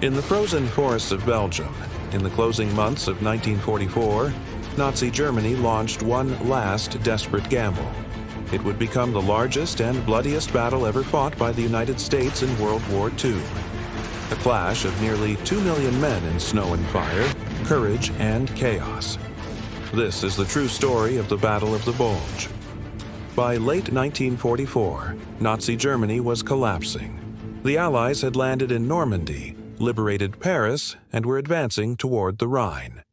In the frozen forests of Belgium, in the closing months of 1944, Nazi Germany launched one last desperate gamble. It would become the largest and bloodiest battle ever fought by the United States in World War II. A clash of nearly 2 million men in snow and fire, courage and chaos. This is the true story of the Battle of the Bulge. By late 1944, Nazi Germany was collapsing. The Allies had landed in Normandy, liberated Paris, and were advancing toward the Rhine.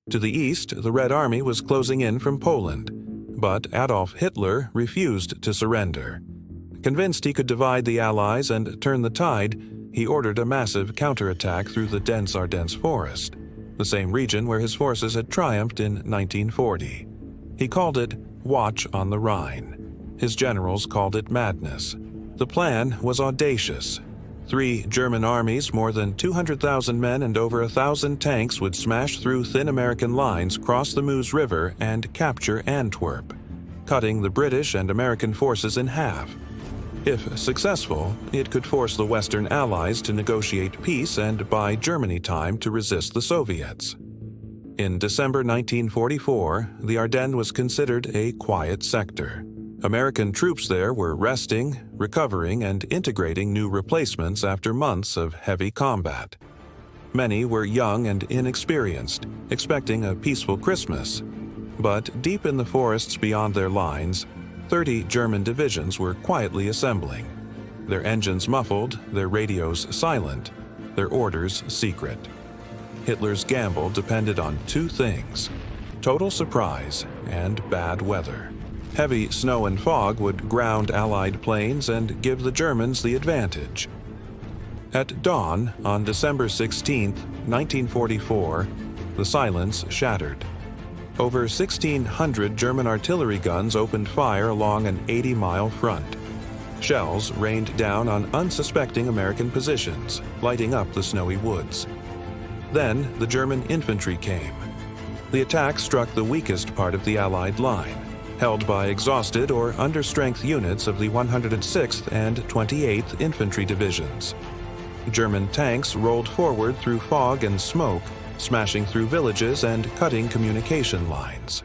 To the east, the Red Army was closing in from Poland, but Adolf Hitler refused to surrender. Convinced he could divide the Allies and turn the tide, he ordered a massive counterattack through the dense Ardennes forest, the same region where his forces had triumphed in 1940. He called it Watch on the Rhine. His generals called it madness. The plan was audacious. 3 German armies, more than 200,000 men and over 1,000 tanks would smash through thin American lines, cross the Meuse River, and capture Antwerp, cutting the British and American forces in half. If successful, it could force the Western Allies to negotiate peace and buy Germany time to resist the Soviets. In December 1944, the Ardennes was considered a quiet sector. American troops there were resting, recovering, and integrating new replacements after months of heavy combat. Many were young and inexperienced, expecting a peaceful Christmas. But deep in the forests beyond their lines, 30 German divisions were quietly assembling, their engines muffled, their radios silent, their orders secret. Hitler's gamble depended on 2 things: total surprise and bad weather. Heavy snow and fog would ground Allied planes and give the Germans the advantage. At dawn on December 16, 1944, the silence shattered. Over 1,600 German artillery guns opened fire along an 80-mile front. Shells rained down on unsuspecting American positions, lighting up the snowy woods. Then the German infantry came. The attack struck the weakest part of the Allied line, held by exhausted or understrength units of the 106th and 28th Infantry Divisions. German tanks rolled forward through fog and smoke, smashing through villages and cutting communication lines.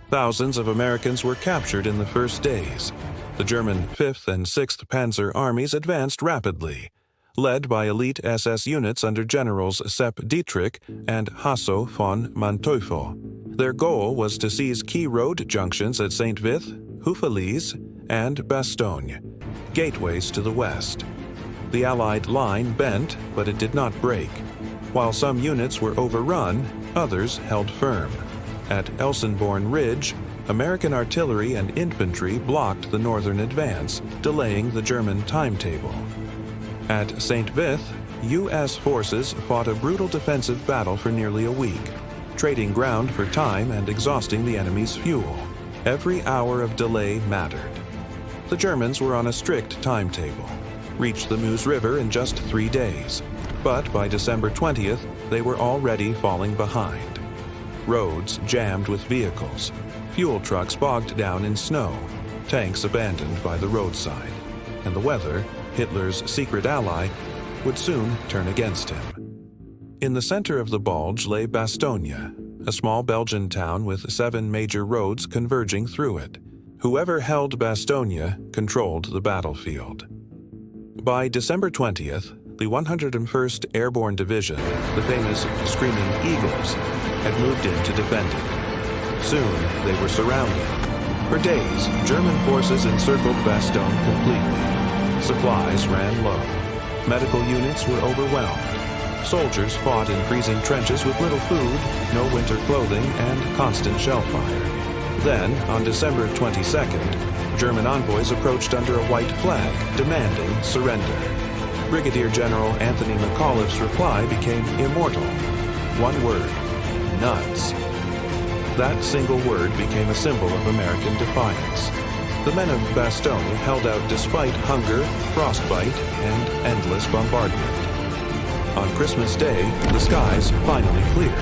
Thousands of Americans were captured in the first days. The German 5th and 6th Panzer armies advanced rapidly, led by elite SS units under Generals Sepp Dietrich and Hasso von Manteuffel. Their goal was to seize key road junctions at St. Vith, Houffalize, and Bastogne, gateways to the west. The Allied line bent, but it did not break. While some units were overrun, others held firm. At Elsenborn Ridge, American artillery and infantry blocked the northern advance, delaying the German timetable. At St. Vith, U.S. forces fought a brutal defensive battle for nearly a week, trading ground for time and exhausting the enemy's fuel. Every hour of delay mattered. The Germans were on a strict timetable, reached the Meuse River in just 3 days. But by December 20th, they were already falling behind. Roads jammed with vehicles, fuel trucks bogged down in snow, tanks abandoned by the roadside, and the weather, Hitler's secret ally, would soon turn against him. In the center of the Bulge lay Bastogne, a small Belgian town with 7 major roads converging through it. Whoever held Bastogne controlled the battlefield. By December 20th, the 101st Airborne Division, the famous Screaming Eagles, had moved in to defend it. Soon, they were surrounded. For days, German forces encircled Bastogne completely. Supplies ran low. Medical units were overwhelmed. Soldiers fought in freezing trenches with little food, no winter clothing, and constant shell fire. Then, on December 22nd, German envoys approached under a white flag, demanding surrender. Brigadier General Anthony McAuliffe's reply became immortal. One word: nuts. That single word became a symbol of American defiance. The men of Bastogne held out despite hunger, frostbite, and endless bombardment. On Christmas Day, the skies finally cleared.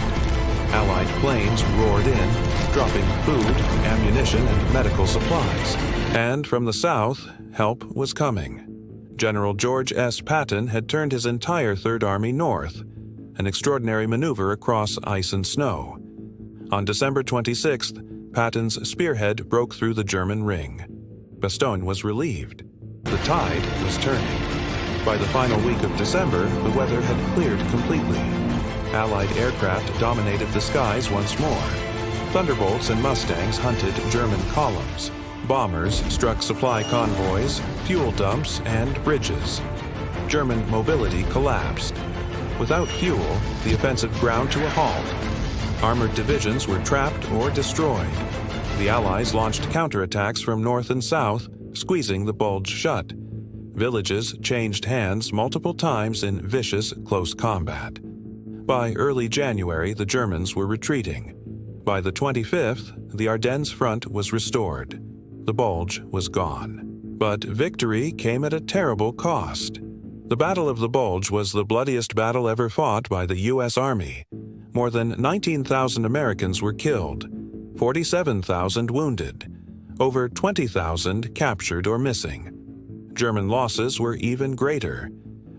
Allied planes roared in, dropping food, ammunition, and medical supplies. And from the south, help was coming. General George S. Patton had turned his entire Third Army north, an extraordinary maneuver across ice and snow. On December 26th, Patton's spearhead broke through the German ring. Bastogne was relieved. The tide was turning. By the final week of December, the weather had cleared completely. Allied aircraft dominated the skies once more. Thunderbolts and Mustangs hunted German columns. Bombers struck supply convoys, fuel dumps, and bridges. German mobility collapsed. Without fuel, the offensive ground to a halt. Armored divisions were trapped or destroyed. The Allies launched counterattacks from north and south, squeezing the Bulge shut. Villages changed hands multiple times in vicious close combat. By early January, the Germans were retreating. By the 25th, the Ardennes front was restored. The Bulge was gone. But victory came at a terrible cost. The Battle of the Bulge was the bloodiest battle ever fought by the U.S. Army. More than 19,000 Americans were killed, 47,000 wounded, over 20,000 captured or missing. German losses were even greater,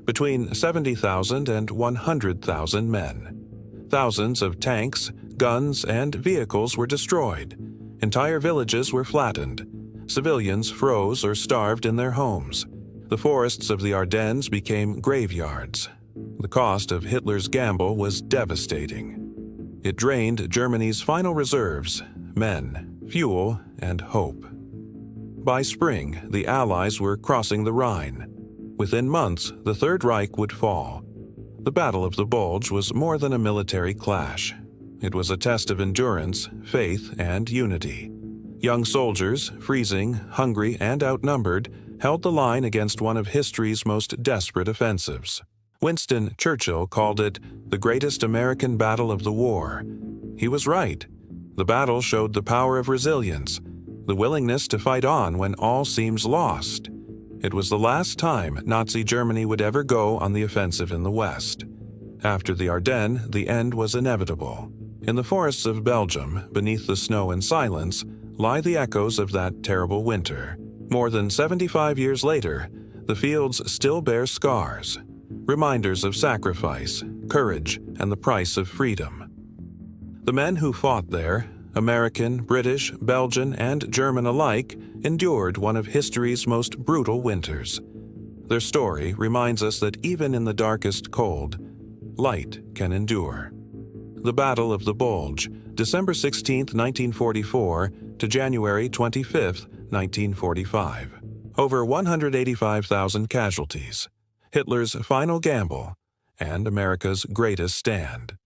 between 70,000 and 100,000 men. Thousands of tanks, guns, and vehicles were destroyed. Entire villages were flattened. Civilians froze or starved in their homes. The forests of the Ardennes became graveyards. The cost of Hitler's gamble was devastating. It drained Germany's final reserves: men, fuel, and hope. By spring, the Allies were crossing the Rhine. Within months, the Third Reich would fall. The Battle of the Bulge was more than a military clash. It was a test of endurance, faith, and unity. Young soldiers, freezing, hungry, and outnumbered, held the line against one of history's most desperate offensives. Winston Churchill called it the greatest American battle of the war. He was right. The battle showed the power of resilience, the willingness to fight on when all seems lost. It was the last time Nazi Germany would ever go on the offensive in the West. After the Ardennes, the end was inevitable. In the forests of Belgium, beneath the snow and silence, lie the echoes of that terrible winter. More than 75 years later, the fields still bear scars, reminders of sacrifice, courage, and the price of freedom. The men who fought there, American, British, Belgian, and German alike, endured one of history's most brutal winters. Their story reminds us that even in the darkest cold, light can endure. The Battle of the Bulge, December 16, 1944 to January 25, 1945. Over 185,000 casualties. Hitler's final gamble, and America's greatest stand.